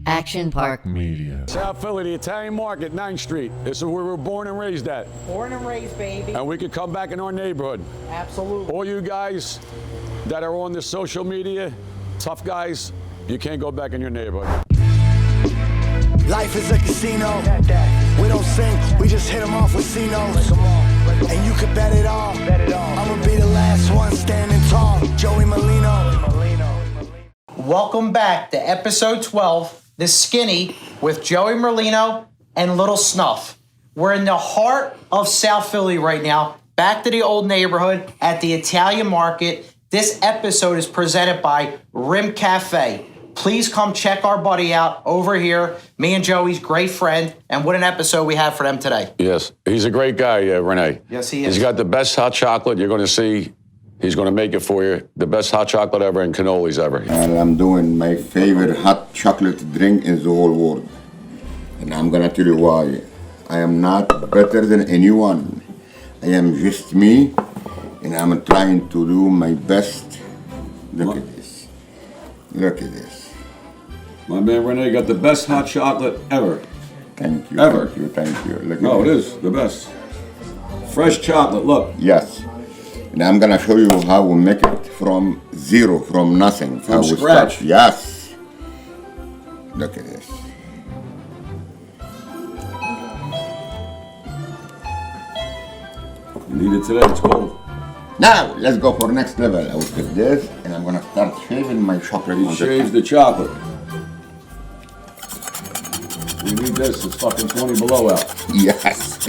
Action Park Media. South Philly, the Italian Market, 9th Street. This is where we were born and raised at. Born and raised, baby. And we could come back in our neighborhood. Absolutely. All you guys that are on the social media, tough guys, you can't go back in your neighborhood. Life is a casino. We don't sing, we just hit them off with C-notes. And you can bet it all. I'ma be the last one standing tall. Joey Merlino. Welcome back to episode 12, The Skinny, with Joey Merlino and Lil Snuff. We're in the heart of South Philly right now, back to the old neighborhood at the Italian Market. This episode is presented by Rim Cafe. Please come check our buddy out over here, me and Joey's great friend, and what an episode we have for them today. Yes, he's a great guy, Renee. Yes, he is. He's got the best hot chocolate you're going to see. He's going to make it for you. The best hot chocolate ever and cannolis ever. And I'm doing my favorite hot chocolate drink in the whole world. And I'm going to tell you why. I am not better than anyone. I am just me, and I'm trying to do my best. Look at this. Look at this. My man Renee got the best hot chocolate ever. Thank you. Ever. Thank you. Thank you. Look at No, it this. is the best. Fresh chocolate, look. Yes. And I'm going to show you how we make it from zero, from nothing. From how we scratch. Start. Yes. Look at this. You need it today, it's cold. Now, let's go for next level. I will take this, and I'm going to start shaving my chocolate. He shaves the chocolate. We need this, it's fucking 20 below out. Yes.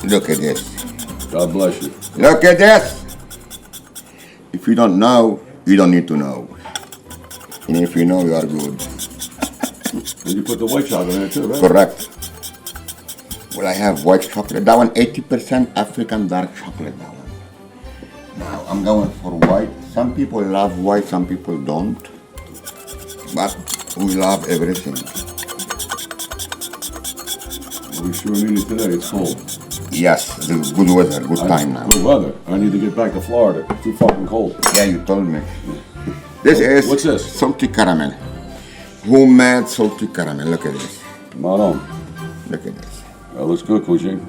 Look at this. God bless you. Look at this. If you don't know, you don't need to know. And if you know, you are good. And you put the white chocolate in it too, right? Correct. Well, I have white chocolate. That one, 80% African dark chocolate, that one. Now, I'm going for white. Some people love white, some people don't. But we love everything. We sure need it today, it's cold. Yes, it's good weather, good time now. Good weather. I need to get back to Florida. It's too fucking cold. Yeah, you told me. This is What's this? salty caramel. Homemade salty caramel. Look at this. Not on. Look at this. That looks good, Cuisine.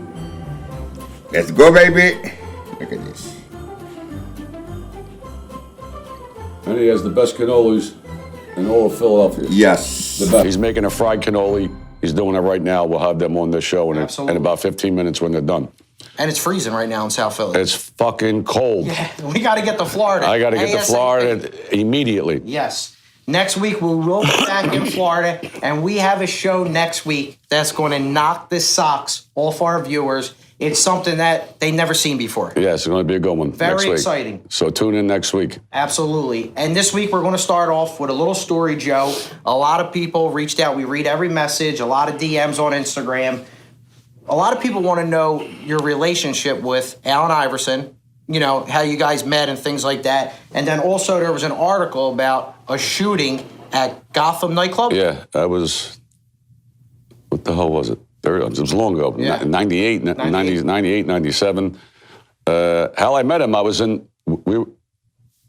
Let's go, baby. Look at this. And he has the best cannolis in all of Philadelphia. Yes. The best. He's making a fried cannoli. He's doing it right now. We'll have them on this show in about 15 minutes when they're done. And it's freezing right now in South Philly. It's fucking cold. Yeah, we got to get to Florida. I got to get to ASAP. Florida immediately. Yes. Next week, we will be back in Florida, and we have a show next week that's going to knock the socks off our viewers. It's something that they've never seen before. Yeah, it's going to be a good one next Very week. exciting. So tune in next week. Absolutely. And this week, we're going to start off with a little story, Joe. A lot of people reached out. We read every message, a lot of DMs on Instagram. A lot of people want to know your relationship with Allen Iverson, you know, how you guys met and things like that. And then also there was an article about a shooting at Gotham nightclub. Yeah, that was, what the hell was it? It was long ago, Yeah. 98, 97. How I met him, I was in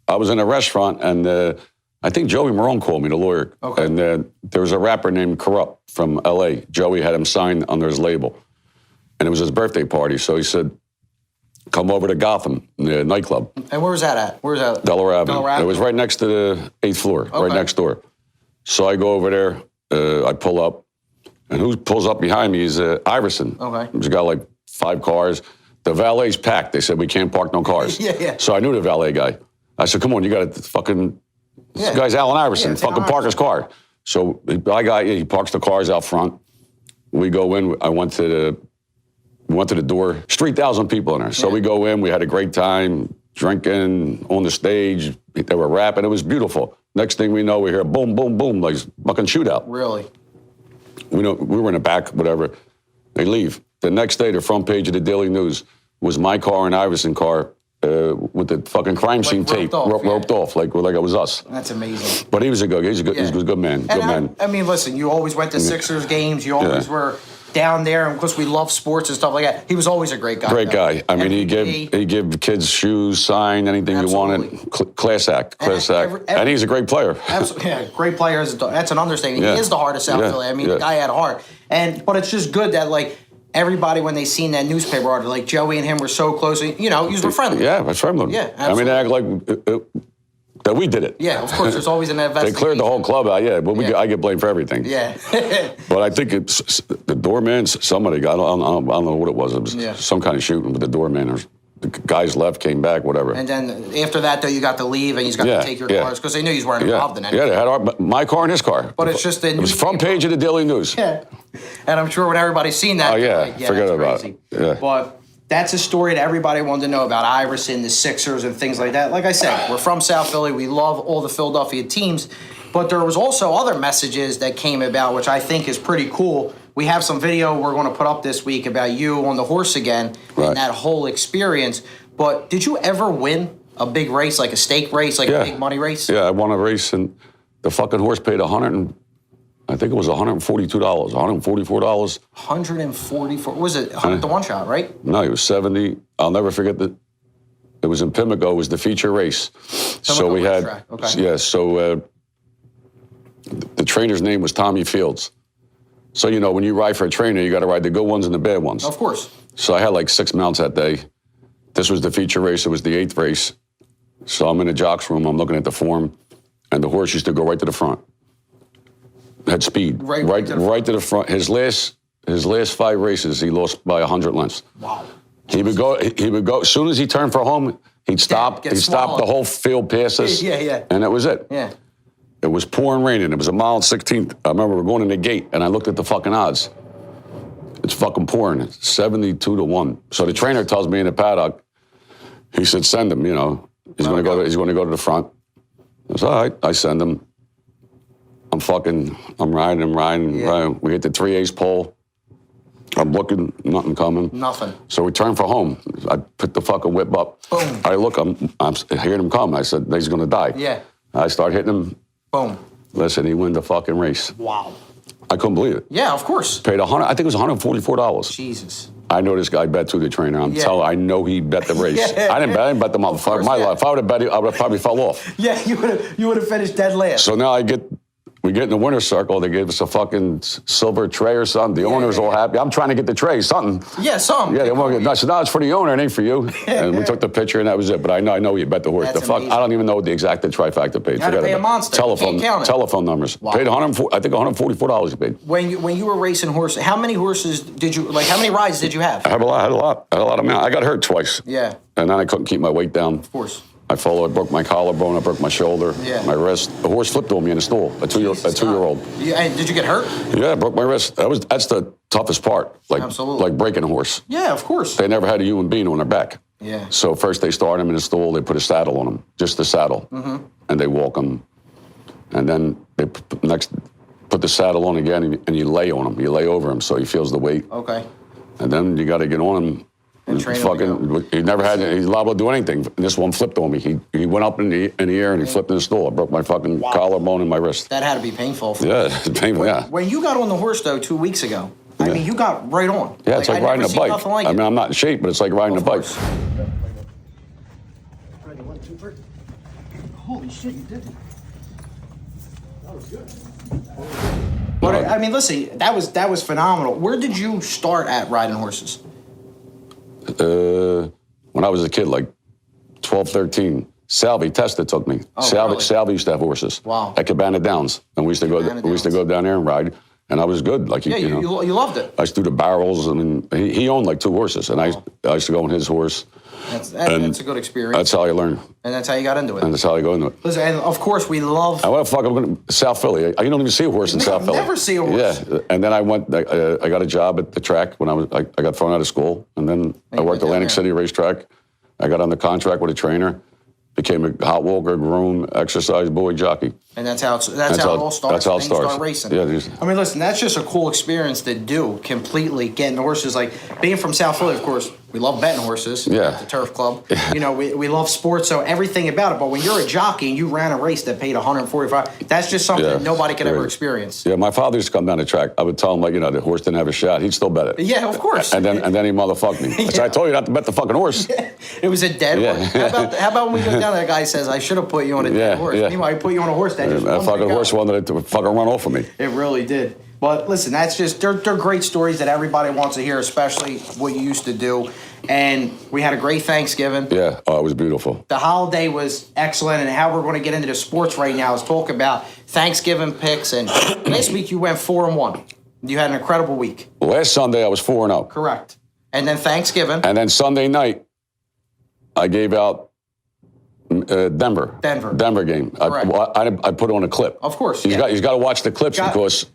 a restaurant, and I think Joey Marone called me, the lawyer. Okay. And there was a rapper named Corrupt from LA. Joey had him signed under his label. And it was his birthday party, so he said, come over to Gotham, the nightclub. And where was that at? Where was that? Delaware Avenue. Delaware Avenue. It was right next to the 8th floor, right Okay. next door. So I go over there, I pull up, and who pulls up behind me is Iverson. Okay. He's got like 5 cars. The valet's packed. They said, we can't park no cars. Yeah. So I knew the valet guy. I said, come on, you got to fucking, Yeah. this guy's Allen Iverson, Yeah, it's fucking Allen park his car. So he parks the cars out front. We go in, I went to the door. There's 3,000 people in there. So we go in, we had a great time, drinking on the stage. They were rapping, it was beautiful. Next thing we know, we hear boom, boom, boom, like fucking shootout. Really? We were in the back, whatever. They leave. The next day, the front page of the Daily News was my car and Iverson car with the fucking crime scene tape roped off, like it was us. That's amazing. But he's a good man. And I mean, listen, you always went to Sixers games. You always were down there, and of course we love sports and stuff like that. He was always a great guy. Great though. guy. I mean, he give kids shoes, sign, anything Absolutely. you wanted. Class act. And he's a great player. Absolutely, yeah, great player. That's an understatement. Yeah. He is the heart of South Yeah. Philly. I mean, Yeah. the guy had a heart. But it's just good that like everybody, when they seen that newspaper article, like Joey and him were so close. You know, you were friendly. Yeah, that's friendly. Yeah, I mean, they act like that we did it. Yeah, of course. There's always an They investigation. cleared the whole club out. Yeah, but Yeah. I get blamed for everything. Yeah. But I think it's the doorman. Somebody got. I don't know what it was. It was some kind of shooting with the doorman. Or the guys left, came back, whatever. And then after that, though, you got to leave and you got to take your cars because they knew you weren't involved in anything. Yeah, they had my car and his car. But it's just it was front page of the Daily News. Yeah. And I'm sure when everybody's seen that, Oh, yeah. like, Forget that's about crazy. it. Yeah. But that's a story that everybody wanted to know about Iverson, the Sixers, and things like that. Like I said, we're from South Philly. We love all the Philadelphia teams. But there was also other messages that came about, which I think is pretty cool. We have some video we're going to put up this week about you on the horse again and that whole experience. But did you ever win a big race, like a stake race, like a big money race? Yeah, I won a race, and the fucking horse paid I think it was $142, $144. 144. Was it the one shot, right? No, it was 70. I'll never forget that. It was in Pimlico. It was the feature race. So we had, track. Okay. yeah. So the trainer's name was Tommy Fields. So you know, when you ride for a trainer, you got to ride the good ones and the bad ones. Of course. So I had like 6 mounts that day. This was the feature race. It was the 8th race. So I'm in the jocks room. I'm looking at the form, and the horse used to go right to the front. Had speed, right to the front. His last 5 races, he lost by 100 lengths. Wow. He would go. As soon as he turned for home, he'd stop. He'd stop. The whole field passes. Yeah. And that was it. Yeah. It was pouring raining. It was a mile and 16th. I remember we were going in the gate, and I looked at the fucking odds. It's fucking pouring. It's 72-1. So the trainer tells me in the paddock, he said, "Send him. You know, he's going to go. He's going to go to the front." I said, "All right." I send him. I'm riding. We hit the 3/8 pole. I'm looking, nothing coming. Nothing. So we turn for home. I put the fucking whip up. Boom. I look, I'm hearing him come. I said, he's going to die. Yeah. I start hitting him. Boom. Listen, he won the fucking race. Wow. I couldn't believe it. Yeah, of course. Paid I think it was $144. Jesus. I know this guy bet to the trainer. I know he bet the race. Yeah. I didn't bet the motherfucker. My life. If I would have bet it, I would have probably fell off. Yeah, you would have finished dead last. So now we get in the winner's circle. They gave us a fucking silver tray or something. The owner's all happy. I'm trying to get the tray, something. Yeah, something. Yeah, they want to get nuts. So now it's for the owner, it ain't for you. And we took the picture, and that was it. But I know you bet the horse. That's the fuck, amazing. I don't even know what the exact trifecta paid. You had to pay a monster. You can't count it. Telephone numbers. Wow. Paid I think $144 you paid. When you were racing horses, how many horses did you how many rides did you have? I had a lot of amount. I got hurt twice. Yeah. And then I couldn't keep my weight down. Of course. I broke my collarbone, I broke my shoulder, my wrist. The horse flipped on me in the stool, a two-year-old. And did you get hurt? Yeah, I broke my wrist. That's the toughest part. Absolutely. Like breaking a horse. Yeah, of course. They never had a human being on their back. Yeah. So first they start him in the stool, they put a saddle on him, just the saddle, and they walk him. And then they put the saddle on again, and you lay on him. You lay over him so he feels the weight. Okay. And then you got to get on him. And train him He's liable to do anything. This one flipped on me. He went up in the air and he flipped in the stool. I broke my fucking collarbone and my wrist. That had to be painful. Yeah, it's painful, yeah. When you got on the horse, though, 2 weeks ago, I mean, you got right on. Yeah, it's like riding a bike. Nothing like I mean, I'm not in shape, but it's like riding a bike. Ready, 1, 2, 3. Holy shit, you did it. That was good. But I mean, listen, that was phenomenal. Where did you start at riding horses? When I was a kid, like 12, 13, Salvi Testa took me. Salvi used to have horses. Wow. At Cabana Downs, and we used to go down there and ride, and I was good. Like you loved it. I used to do the barrels. I mean, he owned like 2 horses, and I used to go on his horse. That's a good experience. That's how I learned. And that's how you got into it. And that's how I go into it. Listen, and of course we love. I'm going to South Philly. You don't even see a horse in South Philly. Never see a horse. Yeah, and then I went. I got a job at the track when I got thrown out of school, and then I worked at Atlantic City Racetrack. I got on the contract with a trainer, became a hot walker, groom, exercise boy, jockey. And that's how it all starts. That's how it starts. Start racing. Yeah, I mean, listen, that's just a cool experience to do completely. Getting horses, like being from South Philly, of course, We love betting horses. Yeah. At the Turf Club. You know, we love sports, so everything about it. But when you're a jockey and you ran a race that paid $145, that's just something that nobody could ever experience. Yeah, my father used to come down the track. I would tell him, like, you know, the horse didn't have a shot. He'd still bet it. Yeah, of course. And then he motherfucked me. So I told you not to bet the fucking horse. It was a dead one. How about when we go down, that guy says, I should have put you on a dead horse. Meanwhile, I put you on a horse that just that fucking horse wanted to fucking run off of me. It really did. But listen, that's just, they're great stories that everybody wants to hear, especially what you used to do. And we had a great Thanksgiving. Yeah, oh, it was beautiful. The holiday was excellent, and how we're going to get into the sports right now is talk about Thanksgiving picks. And last week you went 4-1. You had an incredible week. Last Sunday I was 4-0. Correct. And then Thanksgiving. And then Sunday night, I gave out Denver game. I put on a clip. Of course, He's got to watch the clips because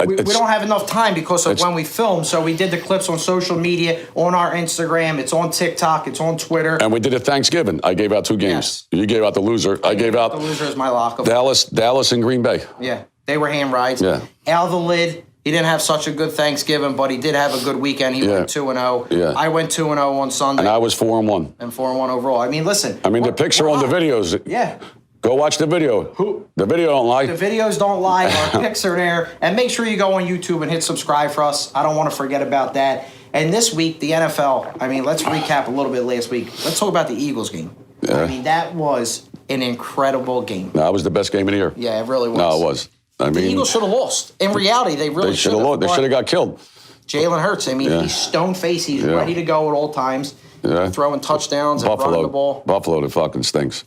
we don't have enough time because of when we film. So we did the clips on social media, on our Instagram. It's on TikTok. It's on Twitter. And we did it Thanksgiving. I gave out 2 games. Yes. You gave out the loser. I gave out the loser is my lock. Dallas and Green Bay. Yeah, they were ham rides. Yeah. Al the Lid. He didn't have such a good Thanksgiving, but he did have a good weekend. He went 2-0. Yeah. I went 2-0 on Sunday. And I was 4-1. And 4-1 overall. I mean, listen. I mean, the pics are on the videos. Yeah. Go watch the video. The video don't lie. The videos don't lie. Our pics are there. And make sure you go on YouTube and hit subscribe for us. I don't want to forget about that. And this week, the NFL. I mean, let's recap a little bit last week. Let's talk about the Eagles game. Yeah. I mean, that was an incredible game. No, it was the best game of the year. Yeah, it really was. No, it was. The Eagles should have lost. In reality, they really should have. They should have got killed. Jalen Hurts, I mean, he's stone-faced. He's ready to go at all times. Throwing touchdowns and running the ball. Buffalo, that fucking stinks.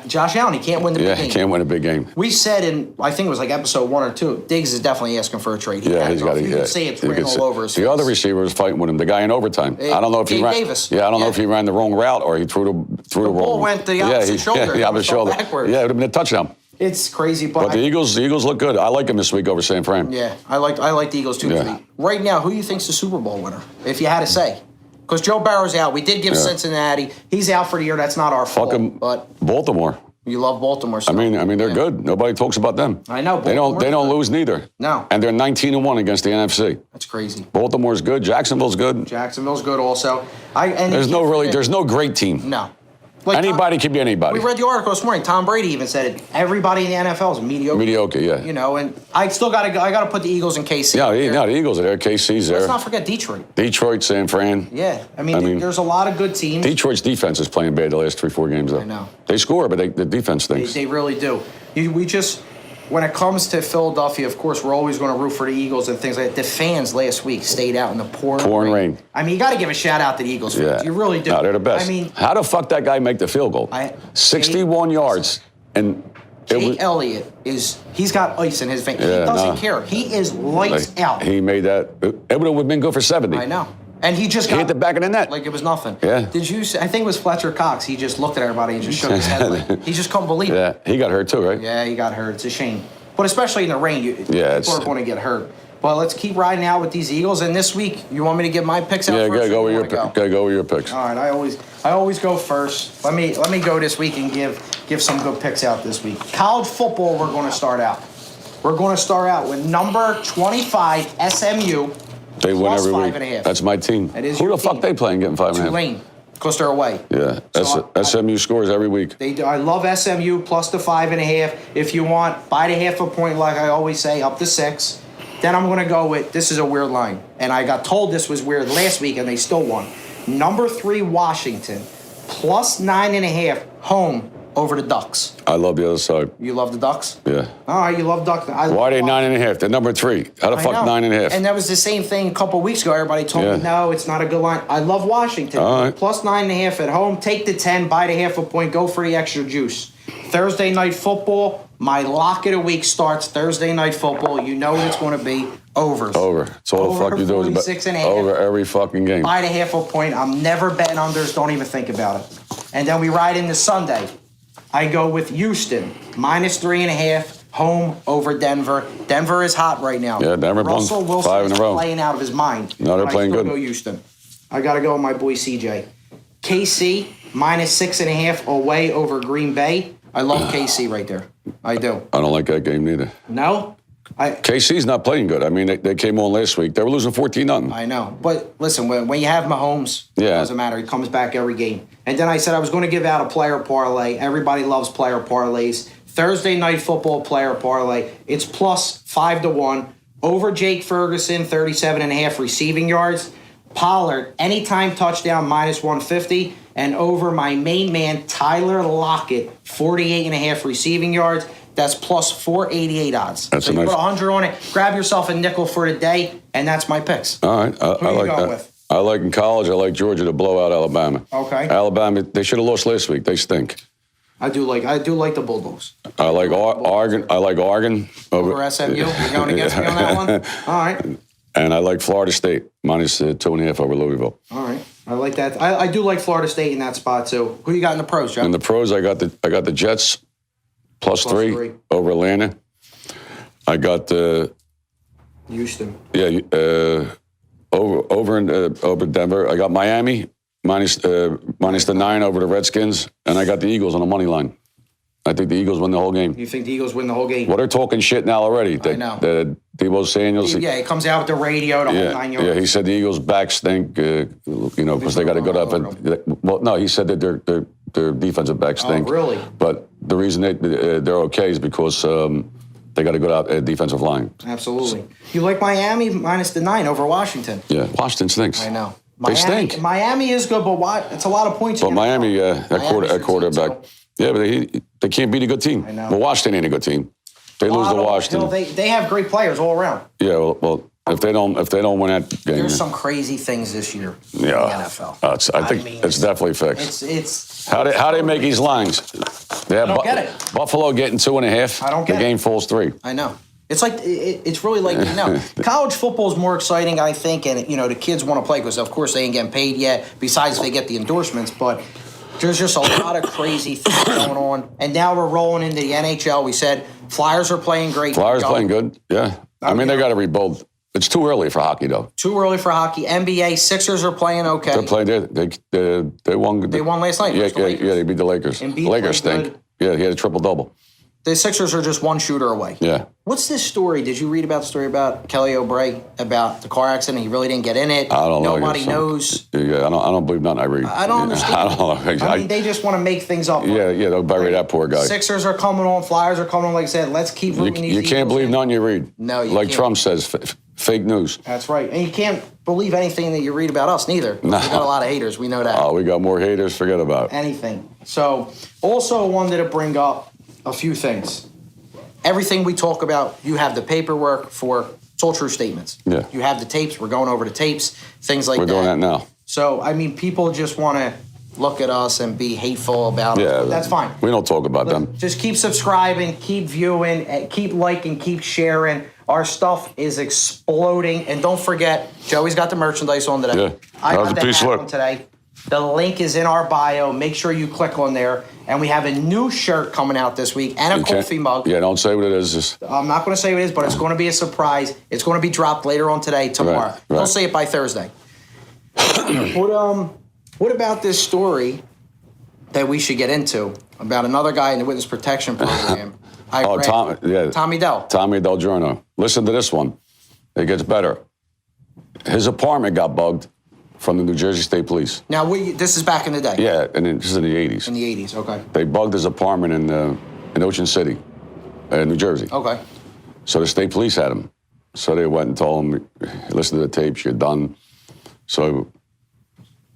Josh Allen, he can't win the big game. Yeah, he can't win a big game. We said in, I think it was like episode 1 or 2, Diggs is definitely asking for a trade. He's got to. You can see it's written all over his face. The other receiver was fighting with him. The guy in overtime. I don't know if he ran. Davis. Yeah, I don't know if he ran the wrong route or he threw the wrong. The ball went the opposite shoulder. Yeah, opposite shoulder. Backwards. Yeah, it would have been a touchdown. It's crazy, but the Eagles look good. I like them this week over San Fran. Yeah, I like the Eagles too. Yeah. Right now, who do you think's the Super Bowl winner? If you had to say, because Joe Burrow's out. We did give Cincinnati. He's out for the year. That's not our fault. Fucking but Baltimore. You love Baltimore. So. I mean, they're good. Nobody talks about them. I know. They don't lose neither. No. And they're 19-1 against the NFC. That's crazy. Baltimore's good. Jacksonville's good. Jacksonville's good also. There's no great team. No. Like anybody can be anybody. We read the article this morning. Tom Brady even said it. Everybody in the NFL is mediocre. Mediocre, yeah. You know, and I still got to put the Eagles in KC. Yeah, the Eagles are there. KC's there. Let's not forget Detroit. Detroit, San Fran. Yeah, I mean, there's a lot of good teams. Detroit's defense is playing bad the last 3-4 games, though. I know. They score, but the defense stinks. They really do. When it comes to Philadelphia, of course, we're always going to root for the Eagles and things like that. The fans last week stayed out in the pouring rain. I mean, you got to give a shout out to the Eagles fans. Yeah. You really do. No, they're the best. I mean, how the fuck that guy make the field goal? 61 yards. And Jake Elliott he's got ice in his veins. He doesn't care. He is lights out. He made that. It would have been good for 70. I know. And he just hit the back of the net. Like it was nothing. Yeah. Did you see, I think it was Fletcher Cox. He just looked at everybody and just shook his head. Like, he just couldn't believe it. Yeah, he got hurt too, right? Yeah, he got hurt. It's a shame. But especially in the rain, people are going to get hurt. But let's keep riding out with these Eagles. And this week, you want me to give my picks out first? Yeah, gotta go with your picks. All right, I always go first. Let me go this week and give some good picks out this week. College football, we're going to start out. We're going to start out with number 25 SMU. They win every week. 5.5. That's my team. Who the fuck they playing getting 5.5? Tulane, because they're away. Yeah, SMU scores every week. They do. I love SMU plus the 5.5. If you want, buy the half a point, like I always say, up to 6. Then I'm going to go with, this is a weird line, and I got told this was weird last week, and they still won. Number 3 Washington plus 9.5 home over the Ducks. I love the other side. You love the Ducks? Yeah. All right, you love Ducks. Why are they 9.5? They're number 3. How the fuck 9.5? And that was the same thing a couple weeks ago. Everybody told me, no, it's not a good line. I love Washington. All right. Plus 9.5 at home. Take the 10, buy the half a point, go for the extra juice. Thursday night football, my lock of the week starts Thursday night football. You know what it's going to be. Overs. Over. That's all the fuck you do is bet. Over every fucking game. Buy the half a point. I'm never betting unders. Don't even think about it. And then we ride into Sunday. I go with Houston, minus 3.5, home over Denver. Denver is hot right now. Yeah, Denver Russell won Wilson 5 in a row. is playing out of his mind. No, they're playing good. I go Houston. I got to go with my boy CJ. KC, minus 6.5, away over Green Bay. I love KC right there. I do. I don't like that game neither. No? KC's not playing good. I mean, they came on last week. They were losing 14-0. I know. But listen, when you have Mahomes, it doesn't matter. He comes back every game. And then I said I was going to give out a player parlay. Everybody loves player parlays. Thursday night football player parlay. It's plus 5-1. Over Jake Ferguson, 37.5 receiving yards. Pollard, anytime touchdown, minus 150. And over my main man, Tyler Lockett, 48.5 receiving yards. That's plus 488 odds. That's so you nice. put 100 on it, grab yourself a nickel for the day, and that's my picks. All right. I Who are you like going that. with? I like in college, I like Georgia to blow out Alabama. Okay. Alabama, they should have lost last week. They stink. I do like the Bulldogs. I like Oregon. I like Oregon Over SMU? You're going against me on that one? All right. And I like Florida State, minus 2.5 over Louisville. All right. I like that. I do like Florida State in that spot, too. Who you got in the pros, Joe? In the pros, I got the Jets plus three over Atlanta. I got the Houston. over Denver. I got Miami minus the 9 over the Redskins, and I got the Eagles on the money line. I think the Eagles win the whole game. You think the Eagos win the whole game? Well, they're talking shit now already. I know. Debo Samuels. Yeah, it comes out with the radio, the whole 9 yards. Yeah, he said the Eagles' back stink, because they got to go up. Well, no, he said that their defensive back stink. Oh, really? But the reason they're okay is because they got to go out at defensive line. Absolutely. You like Miami minus the 9 over Washington? Yeah, Washington stinks. I know. They stink. Miami is good, but it's a lot of points. But Miami, that quarterback. Yeah, but they can't beat a good team. I know. But Washington ain't a good team. They lose to Washington. They have great players all around. Yeah, well, if they don't win that game, There's some crazy things this year in the NFL. I think it's definitely fixed. It's How they make these lines? They have I don't get it. Buffalo getting 2.5. I don't get the game it. falls 3. I know. It's like it's really like college football is more exciting, I think, and the kids want to play because of course they ain't getting paid yet. Besides, they get the endorsements, but there's just a lot of crazy things going on. And now we're rolling into the NHL. We said Flyers are playing great. Flyers playing good. Yeah, I mean they got to rebuild. It's too early for hockey though. Too early for hockey. NBA Sixers are playing okay. They're playing. They won. They won last night. Yeah, they beat the Lakers. Embiid Lakers played stink. good. Yeah, he had a triple-double. The Sixers are just one shooter away. Yeah. What's this story? Did you read about the story about Kelly Oubre about the car accident? He really didn't get in it. I don't know. Nobody knows. Yeah, I don't believe nothing I read. I don't understand. I don't know. I mean, they just want to make things up. Yeah, they'll bury that poor guy. Sixers are coming on. Flyers are coming on. Like I said, let's keep rooting these You can't Eagles believe in. nothing you read. No, you like can't. Trump says, fake news. That's right. And you can't believe anything that you read about us, neither. No. We got a lot of haters. We know that. Oh, we got more haters. Forget about it. Anything. So, also wanted to bring up a few things. Everything we talk about, you have the paperwork for. It's all true statements. Yeah. You have the tapes. We're going over the tapes. Things like We're that. doing that now. So, I mean, people just want to look at us and be hateful about it. Yeah, That's fine. We don't talk about them. Just keep subscribing, keep viewing, and keep liking, keep sharing. Our stuff is exploding. And don't forget, Joey's got the merchandise on today. Yeah. I How's got the the piece hat look? on today. The link is in our bio. Make sure you click on there. And we have a new shirt coming out this week and a coffee mug. Yeah, don't say what it is. Just, I'm not going to say what it is, but it's going to be a surprise. It's going to be dropped later on today, tomorrow. Right. They'll say it by Thursday. What about this story that we should get into about another guy in the witness protection program? Tommy Dell. Tommy Del Giorno. Listen to this one. It gets better. His apartment got bugged from the New Jersey State Police. Now, this is back in the day. Yeah, and this is in the 80s. In the 80s, okay. They bugged his apartment in Ocean City, New Jersey. Okay. So the state police had him. So they went and told him, listen to the tapes, you're done. So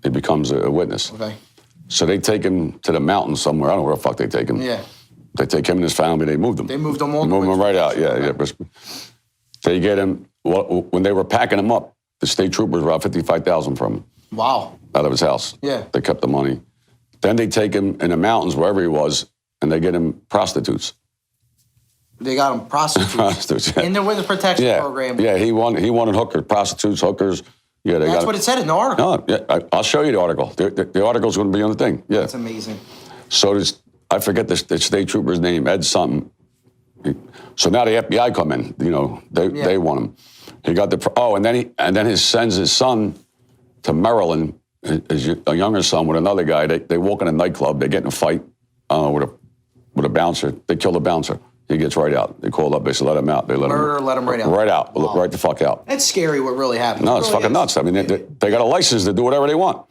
he becomes a witness. Okay. So they take him to the mountains somewhere. I don't know where the fuck they take him. Yeah. They take him and his family, they moved him. They moved him all the Moved way him to- right out, yeah. They get him, when they were packing him up, the state troopers robbed $55,000 from him. Wow. Out of his house. Yeah. They kept the money. Then they take him in the mountains, wherever he was, and they get him prostitutes. They got him prostitutes. Prostitutes, yeah. In the witness protection program. Yeah, he wanted hookers, prostitutes, hookers. Yeah, That's what it said in the article. No, yeah, I'll show you the article. The article's going to be on the thing. Yeah. That's amazing. So I forget the state trooper's name, Ed something. So now the FBI come in. They want him. He got and then he sends his son to Maryland, a younger son with another guy. They walk in a nightclub. They get in a fight with a bouncer. They kill the bouncer. he gets right out. They called up, they said, let him out. They let Murder, him let him right out. Right out, Wow. right the fuck out. It's scary what really happened. No, it's It really fucking is. nuts. I mean, they got a license to do whatever they want.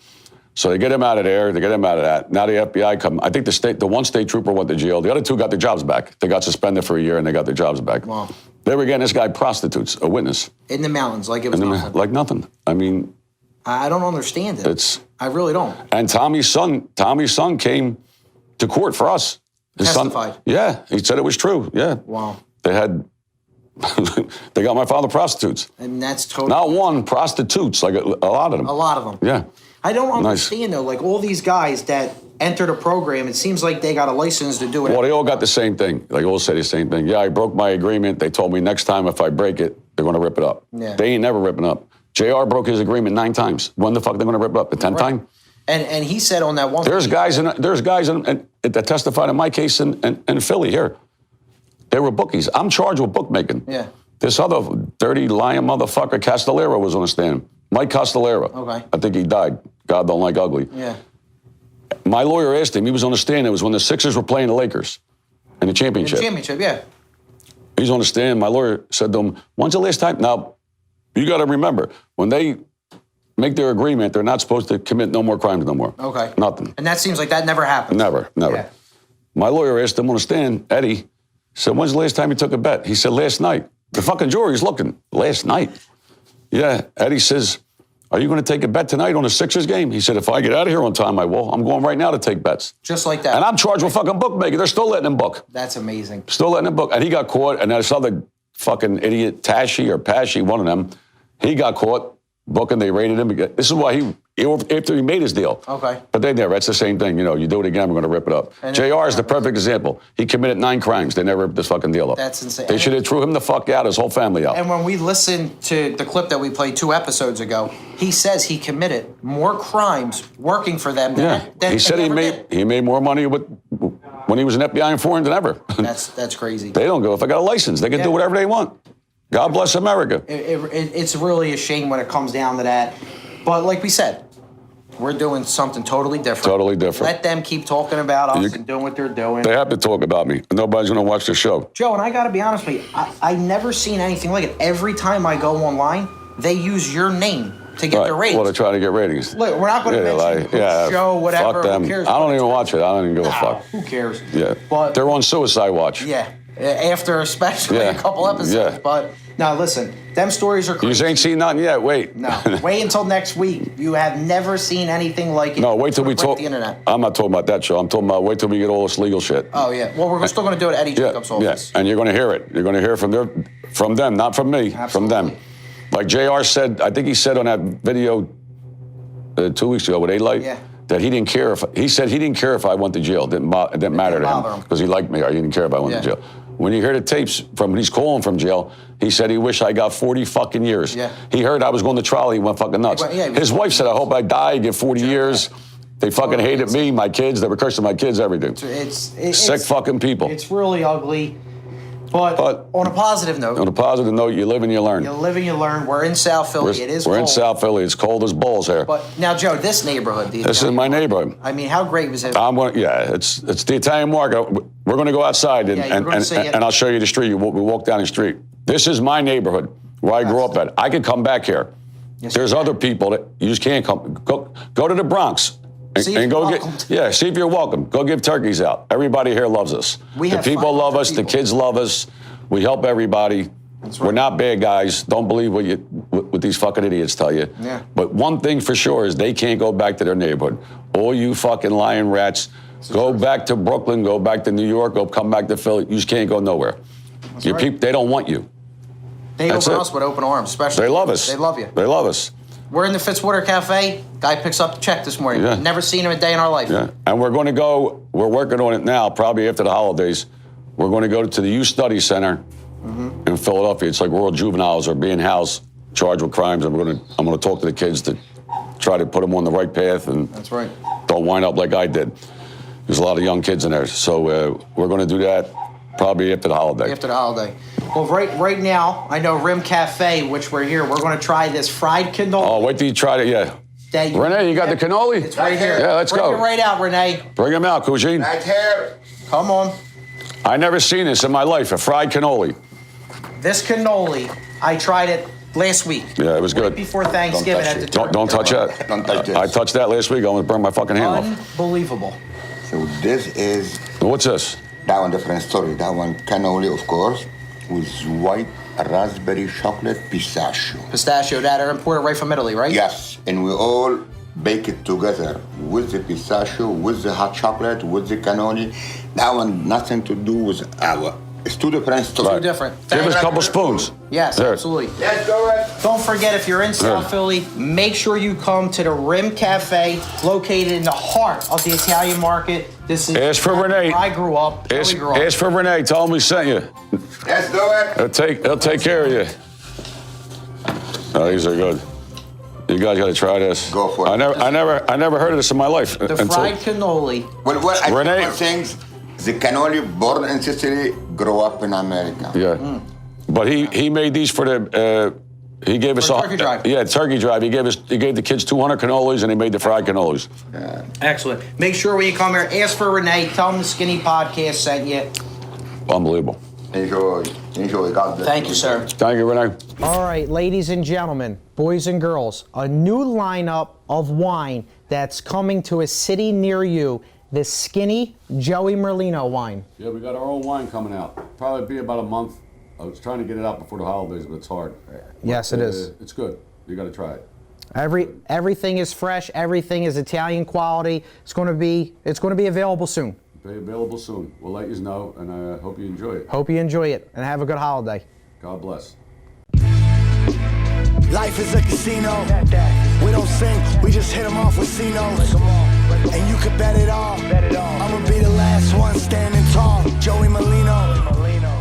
So they get him out of there, they get him out of that. Now the FBI come. I think the one state trooper went to jail. The other two got their jobs back. They got suspended for a year and they got their jobs back. Wow. They were getting this guy prostitutes, a witness. In the mountains, like it was nothing. Like nothing. I mean, I don't understand it. I really don't. And Tommy's son came to court for us. His Testified. son, yeah, he said it was true. Yeah. Wow. They got my father prostitutes. And that's totally. Not one, prostitutes, like a lot of them. A lot of them. Yeah. I don't understand though, like all these guys that enter the program, it seems like they got a license to do it. Well, they all got the same thing. They all say the same thing. Yeah, I broke my agreement. They told me next time if I break it, they're going to rip it up. Yeah. They ain't never ripping up. JR broke his agreement 9 times. When the fuck are they going to rip it up? The 10th time? And he said on that one. There's guys that testified in my case in Philly here. They were bookies. I'm charged with bookmaking. Yeah. This other dirty lying motherfucker, Castellero, was on the stand. Mike Castellero. Okay. I think he died. God don't like ugly. Yeah. My lawyer asked him, he was on the stand, it was when the Sixers were playing the Lakers in the championship. Yeah. He's on the stand, my lawyer said to him, when's the last time? Now, you got to remember, when they make their agreement, they're not supposed to commit no more crimes no more. Okay. Nothing. And that seems like that never happened. Never. Yeah. My lawyer asked him on the stand, Eddie, said, when's the last time you took a bet? He said, last night. The fucking jury's looking. Last night. Yeah. Eddie says, are you going to take a bet tonight on the Sixers game? He said, if I get out of here on time, I will. I'm going right now to take bets. Just like that. And I'm charged with fucking bookmaking. They're still letting him book. That's amazing. Still letting him book. And he got caught, and this other fucking idiot, Tashi or Pashi, one of them, he got caught booking. They raided him. This is why after he made his deal. Okay. But they never, it's the same thing. You know, you do it again, we're going to rip it up. And JR is the perfect example. He committed 9 crimes. They never ripped this fucking deal up. That's insane. They should have threw him the fuck out, his whole family out. And when we listened to the clip that we played 2 episodes ago, he says he committed more crimes working for them than He said he made more money when he was an FBI informant than ever. That's crazy. They don't go, if I got a license, they can do whatever they want. God bless America. It's really a shame when it comes down to that. But like we said, we're doing something totally different. Totally different. Let them keep talking about us and doing what they're doing. They have to talk about me. Nobody's going to watch the show. Joe, and I got to be honest with you, I never seen anything like it. Every time I go online, they use your name to get their ratings. Well, they're trying to get ratings. Look, we're not going to mention the show, whatever. Fuck them. Who cares? I don't even watch it. I don't even give a Nah, fuck. Who cares? Yeah. But they're on suicide watch. yeah, after especially a couple episodes. Yeah. But now listen, them stories are crazy. You ain't seen nothing yet. Wait. No, wait until next week. You have never seen anything like it. No, wait till we Break talk. the internet. I'm not talking about that show. I'm talking about wait till we get all this legal shit. Oh yeah. Well, we're still going to do it at Eddie Jacobs' office. Yes, and you're going to hear it. You're going to hear from them, not from me, Absolutely. from them. Like JR said, I think he said on that video 2 weeks ago with A-Light that he didn't care if I went to jail. It didn't matter to him because he liked me. Or he didn't care if I went to jail. When you hear the tapes from when he's calling from jail, he said he wished I got 40 fucking years. Yeah. He heard I was going to trial. He went fucking nuts. His wife said, I hope I die, get 40 years. They fucking hated me, my kids. They were cursing my kids, everything. It's sick fucking people. It's really ugly. But on a positive note. On a positive note, you live and you learn. You live and you learn. We're in South Philly. It is cold. We're in South Philly. It's cold as balls here. But now, Joe, this neighborhood. This is my neighborhood. I mean, how great was it? It's the Italian market. We're going to go outside and I'll show you the street. We walk down the street. This is my neighborhood where I grew up at. I could come back here. Yes, there's other people that you just can't come. Go to the Bronx. And go see if you're welcome. Go give turkeys out. Everybody here loves us. The people love us. The kids love us. We help everybody. Right. We're not bad guys. Don't believe what these fucking idiots tell you. Yeah. But one thing for sure is they can't go back to their neighborhood. All you fucking lying rats, go back to Brooklyn, go back to New York, come back to Philly. You just can't go nowhere. Your people, they don't want you. They open us with open arms, especially. They love us. They love you. They love us. We're in the Fitzwater Cafe. Guy picks up the check this morning. Yeah. Never seen him a day in our life. Yeah. And we're going to go, we're working on it now, probably after the holidays. We're going to go to the Youth Study Center in Philadelphia. It's like world juveniles are being housed, charged with crimes. And I'm going to talk to the kids to try to put them on the right path. And that's right. Don't wind up like I did. There's a lot of young kids in there. So we're going to do that probably after the holiday. After the holiday. Well, right now, I know Rim Cafe, which we're here, we're going to try this fried cannoli. Oh, wait till you try it, Renee, you got the cannoli? It's right here. Yeah, let's go. Bring it right out, Renee. Bring him out, Cousine. Right here. Come on. I never seen this in my life, a fried cannoli. This cannoli, I tried it last week. Yeah, it was good. Right before Thanksgiving touch at the it. turkey. Don't touch that. Don't touch this. I touched that last week. I almost burned my fucking hand off. Unbelievable. So this is What's this? that one different story. That one cannoli, of course, with white raspberry chocolate pistachio. Pistachio that are imported right from Italy, right? Yes, and we all bake it together with the pistachio, with the hot chocolate, with the cannoli. That one nothing to do with our. It's two different stories. Right. Different. Give us a Thank- couple spoons. Yes, There. absolutely. Let's go. Don't forget, if you're in South Yeah. Philly, make sure you come to the Rim Cafe, located in the heart of the Italian market. This is Ask for Renee. where I grew up. Where we grew up. Ask for Renee. Tell him we sent you. Let's do it. He'll take care of you. Oh, these are good. You guys got to try this. Go for it. I never heard of this in my life. The fried cannoli. Well, I Renee- think one thing, the cannoli born in Sicily, grow up in America. Yeah, but he made these for the. He gave us For turkey drive. Yeah, turkey drive. He gave the kids 200 cannolis, and he made the fried cannolis. Excellent. Make sure when you come here, ask for Renee. Tell him the Skinny Podcast sent you. Unbelievable. Enjoy. God bless. Thank you, sir. Thank you, Renee. All right, ladies and gentlemen, boys and girls, a new lineup of wine that's coming to a city near you. The Skinny Joey Merlino wine. Yeah, we got our own wine coming out. Probably be about a month. I was trying to get it out before the holidays, but it's hard. Yes, it is. It's good. You got to try it. Everything is fresh. Everything is Italian quality. It's going to be available soon. Be available soon. We'll let you know, and I hope you enjoy it. Hope you enjoy it and have a good holiday. God bless. Life is a casino. We don't sing, we just hit them off with C-notes. And you can bet it all. I'ma be the last one standing tall. Joey Merlino.